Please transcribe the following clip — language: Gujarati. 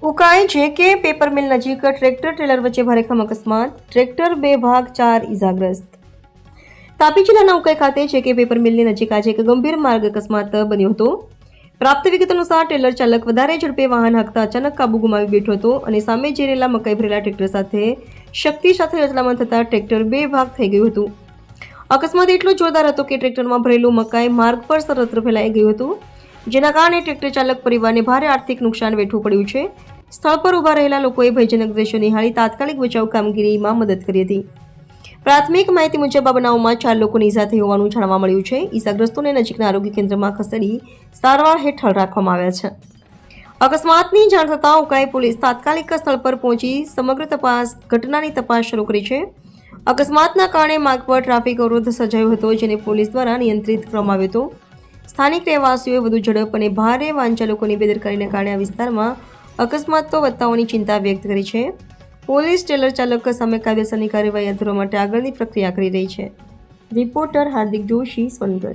ઉકાઈ JK પેપર મિલ નજીક ટ્રેક્ટર ટ્રેલર વચ્ચે ભારેખમ અકસ્માત, ટ્રેક્ટર 2 ભાગ 4 ઇજાગ્રસ્ત। તાપી જિલ્લાના ઉકાઈ ખાતે JK પેપર મિલની નજીક આજે એક ગંભીર માર્ગ અકસ્માત બન્યો હતો। પ્રાપ્ત વિગત અનુસાર ટ્રેલર ચાલક વધારે ઝડપે વાહન હાંકતા અચાનક કાબુ ગુમાવી બેઠો હતો અને સામે જઈ રહેલા મકાઈ ભરેલા ટ્રેક્ટર સાથે અથડામણ થતા ટ્રેક્ટર 2 ભાગ થઈ ગયું હતું। અકસ્માત એટલો જોરદાર હતો કે ટ્રેક્ટરમાં ભરેલું મકાઈ માર્ગ પર સર્વત્ર ફેલાઈ ગયું હતું, જેના કારણે ટ્રેક્ટર ચાલક પરિવારને ભારે આર્થિક નુકસાન વેઠવું પડ્યું છે। સ્થળ પર ઉભા રહેલા લોકોએ ભયજનક દ્રશ્યો નિહાળી તાત્કાલિક બચાવ કામગીરીમાં મદદ કરી હતી। પ્રાથમિક માહિતી મુજબ આ બનાવમાં 4 લોકોને ઈજા થઈ હોવાનું જાણવા મળ્યું છે। ઈજાગ્રસ્તોને નજીકના આરોગ્ય કેન્દ્રમાં ખસેડી સારવાર હેઠળ રાખવામાં આવ્યા છે। અકસ્માતની જાણ થતાં ઉકાઈ પોલીસ તાત્કાલિક સ્થળ પર પહોંચી સમગ્ર ઘટનાની તપાસ શરૂ કરી છે। અકસ્માતના કારણે માર્ગ પર ટ્રાફિક અવરોધ સર્જાયો હતો, જેને પોલીસ દ્વારા નિયંત્રિત કરવામાં આવ્યો હતો। સ્થાનિક રહેવાસીઓએ વધુ ઝડપ અને ભારે વાહન ચાલકોની બેદરકારીને કારણે આ વિસ્તારમાં અકસ્માતો વધતા હોવાની ચિંતા વ્યક્ત કરી છે। પોલીસ ટ્રેલર ચાલક સામે કાયદેસરની કાર્યવાહી હાથ ધરવા માટે આગળની પ્રક્રિયા કરી રહી છે। રિપોર્ટર હાર્દિક જોશી, સોનગઢ।